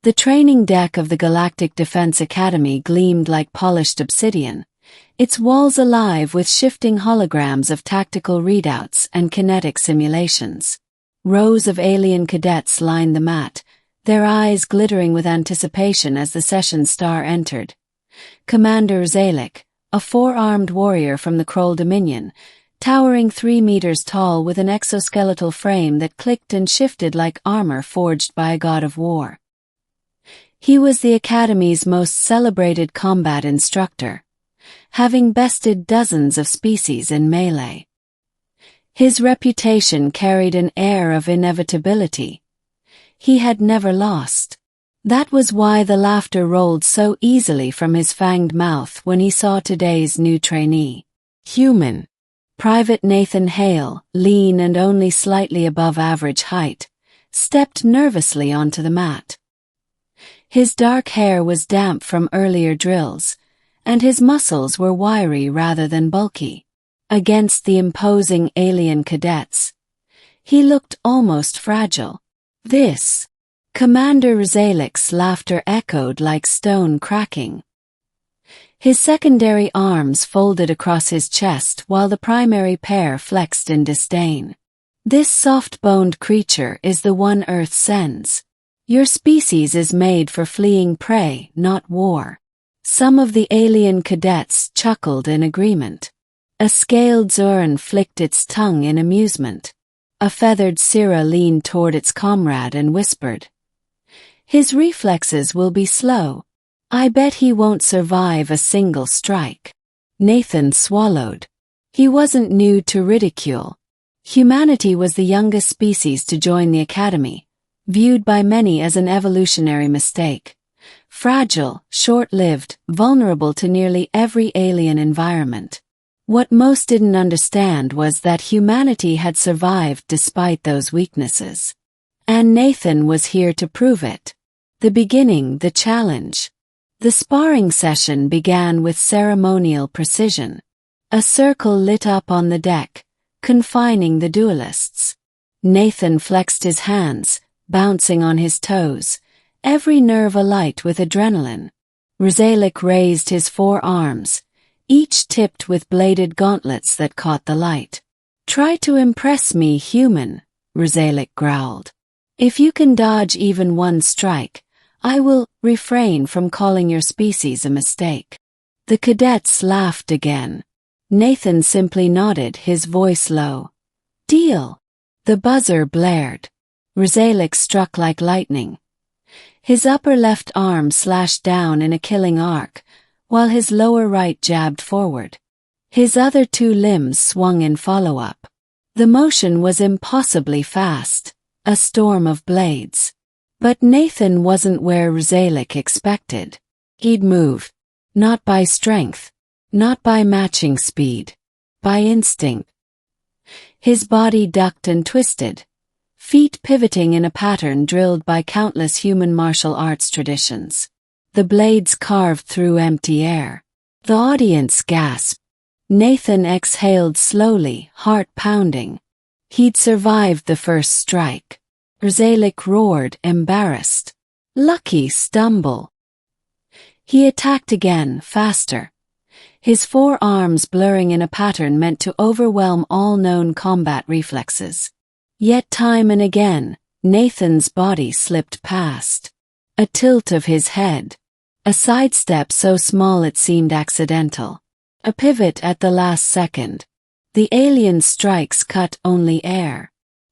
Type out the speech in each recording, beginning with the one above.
The training deck of the Galactic Defense Academy gleamed like polished obsidian, its walls alive with shifting holograms of tactical readouts and kinetic simulations. Rows of alien cadets lined the mat, their eyes glittering with anticipation as the session star entered. Commander Zalek, a four-armed warrior from the Kroll Dominion, towering 3 meters tall with an exoskeletal frame that clicked and shifted like armor forged by a god of war. He was the Academy's most celebrated combat instructor, having bested dozens of species in melee. His reputation carried an air of inevitability. He had never lost. That was why the laughter rolled so easily from his fanged mouth when he saw today's new trainee. Human. Private Nathan Hale, lean and only slightly above average height, stepped nervously onto the mat. His dark hair was damp from earlier drills, and his muscles were wiry rather than bulky. Against the imposing alien cadets, he looked almost fragile. This. Commander Zalek's laughter echoed like stone cracking. His secondary arms folded across his chest while the primary pair flexed in disdain. This soft-boned creature is the one Earth sends. Your species is made for fleeing prey, not war. Some of the alien cadets chuckled in agreement. A scaled Zoran flicked its tongue in amusement. A feathered Syrah leaned toward its comrade and whispered, "His reflexes will be slow. I bet he won't survive a single strike." Nathan swallowed. He wasn't new to ridicule. Humanity was the youngest species to join the Academy, viewed by many as an evolutionary mistake. Fragile, short-lived, vulnerable to nearly every alien environment. What most didn't understand was that humanity had survived despite those weaknesses. And Nathan was here to prove it. The beginning, the challenge. The sparring session began with ceremonial precision. A circle lit up on the deck, confining the duelists. Nathan flexed his hands, bouncing on his toes, every nerve alight with adrenaline. Zalek raised his forearms, each tipped with bladed gauntlets that caught the light. "Try to impress me, human," Zalek growled. "If you can dodge even one strike, I will refrain from calling your species a mistake." The cadets laughed again. Nathan simply nodded, his voice low. "Deal." The buzzer blared. Zalek struck like lightning. His upper left arm slashed down in a killing arc, while his lower right jabbed forward. His other two limbs swung in follow-up. The motion was impossibly fast, a storm of blades. But Nathan wasn't where Zalek expected. He'd moved. Not by strength, not by matching speed, by instinct. His body ducked and twisted, feet pivoting in a pattern drilled by countless human martial arts traditions. The blades carved through empty air. The audience gasped. Nathan exhaled slowly, heart pounding. He'd survived the first strike. Zalek roared, embarrassed. "Lucky stumble." He attacked again, faster. His forearms blurring in a pattern meant to overwhelm all known combat reflexes. Yet time and again, Nathan's body slipped past. A tilt of his head. A sidestep so small it seemed accidental. A pivot at the last second. The alien strikes cut only air.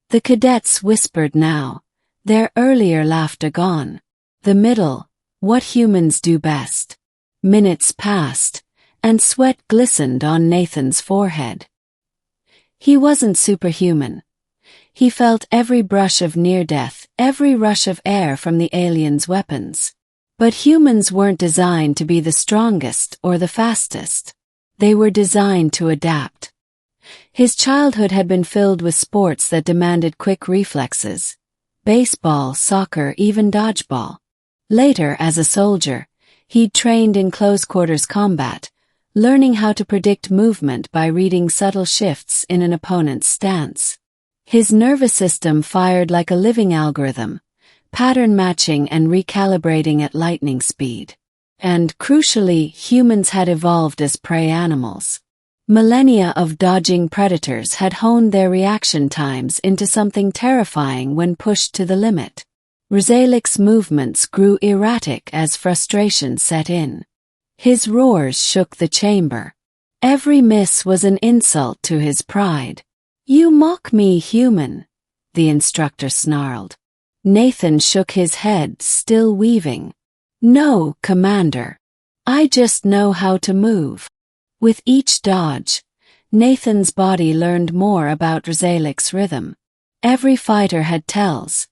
The cadets whispered now, their earlier laughter gone. The middle, what humans do best. Minutes passed, and sweat glistened on Nathan's forehead. He wasn't superhuman. He felt every brush of near-death, every rush of air from the aliens' weapons. But humans weren't designed to be the strongest or the fastest. They were designed to adapt. His childhood had been filled with sports that demanded quick reflexes. Baseball, soccer, even dodgeball. Later, as a soldier, he'd trained in close-quarters combat, learning how to predict movement by reading subtle shifts in an opponent's stance. His nervous system fired like a living algorithm, pattern matching and recalibrating at lightning speed. And, crucially, humans had evolved as prey animals. Millennia of dodging predators had honed their reaction times into something terrifying when pushed to the limit. Rezalik's movements grew erratic as frustration set in. His roars shook the chamber. Every miss was an insult to his pride. "You mock me, human," the instructor snarled. Nathan shook his head, still weaving. "No, Commander. I just know how to move." With each dodge, Nathan's body learned more about Rezalik's rhythm. Every fighter had tells.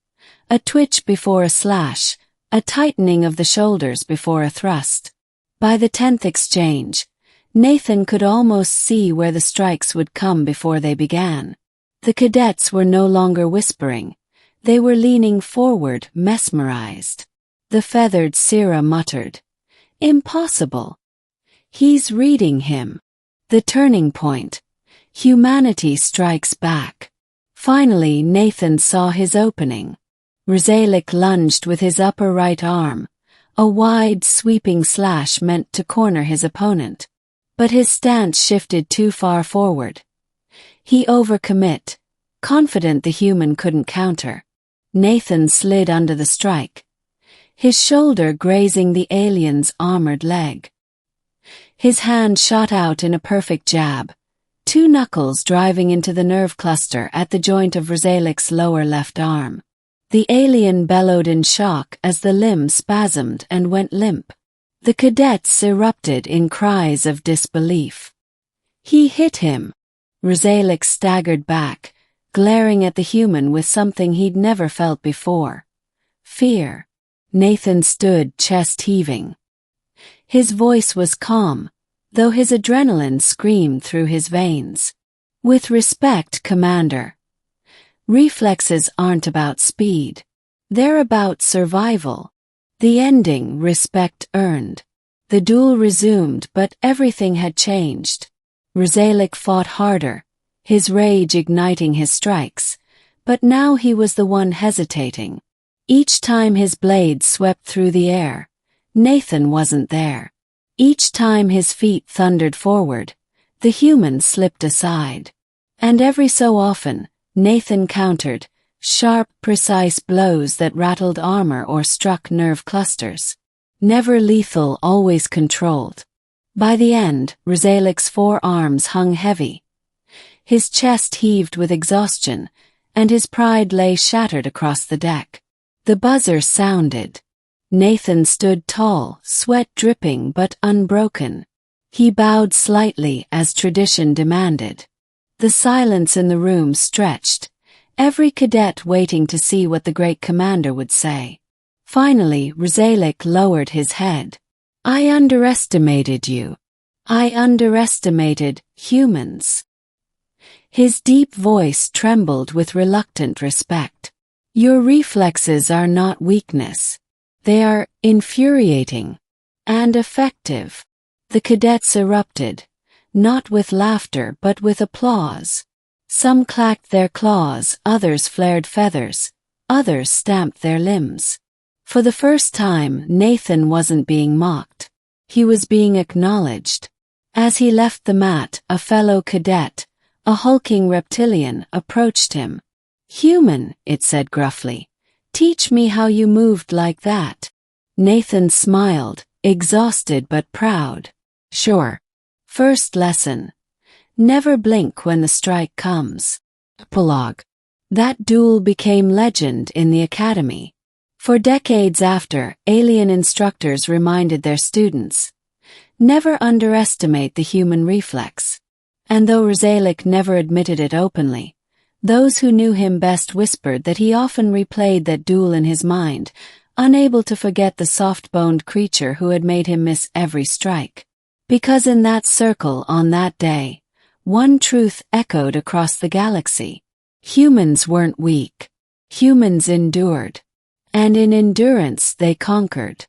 A twitch before a slash, a tightening of the shoulders before a thrust. By the 10th exchange, Nathan could almost see where the strikes would come before they began. The cadets were no longer whispering. They were leaning forward, mesmerized. The feathered Sira muttered, "Impossible. He's reading him." The turning point. Humanity strikes back. Finally, Nathan saw his opening. Rezalik lunged with his upper right arm, a wide, sweeping slash meant to corner his opponent. But his stance shifted too far forward. He overcommit, confident the human couldn't counter. Nathan slid under the strike, his shoulder grazing the alien's armored leg. His hand shot out in a perfect jab, two knuckles driving into the nerve cluster at the joint of Rezalik's lower left arm. The alien bellowed in shock as the limb spasmed and went limp. The cadets erupted in cries of disbelief. "He hit him." Rezalik staggered back, glaring at the human with something he'd never felt before. Fear. Nathan stood, chest heaving. His voice was calm, though his adrenaline screamed through his veins. "With respect, Commander. Reflexes aren't about speed. They're about survival." The ending, respect earned. The duel resumed, but everything had changed. Rezalik fought harder, his rage igniting his strikes, but now he was the one hesitating. Each time his blade swept through the air, Nathan wasn't there. Each time his feet thundered forward, the human slipped aside. And every so often, Nathan countered, sharp, precise blows that rattled armor or struck nerve clusters. Never lethal, always controlled. By the end, Rezalik's forearms hung heavy. His chest heaved with exhaustion, and his pride lay shattered across the deck. The buzzer sounded. Nathan stood tall, sweat dripping but unbroken. He bowed slightly as tradition demanded. The silence in the room stretched, every cadet waiting to see what the great commander would say. Finally, Rezalik lowered his head. "I underestimated you. I underestimated humans." His deep voice trembled with reluctant respect. "Your reflexes are not weakness. They are infuriating and effective." The cadets erupted, not with laughter but with applause. Some clacked their claws, others flared feathers, others stamped their limbs. For the first time, Nathan wasn't being mocked. He was being acknowledged. As he left the mat, a fellow cadet, a hulking reptilian, approached him. "Human," it said gruffly, "teach me how you moved like that." Nathan smiled, exhausted but proud. "Sure. First lesson. Never blink when the strike comes." Epilogue. That duel became legend in the academy. For decades after, alien instructors reminded their students, never underestimate the human reflex. And though Rezalik never admitted it openly, those who knew him best whispered that he often replayed that duel in his mind, unable to forget the soft-boned creature who had made him miss every strike. Because in that circle on that day, one truth echoed across the galaxy. Humans weren't weak. Humans endured. And in endurance they conquered.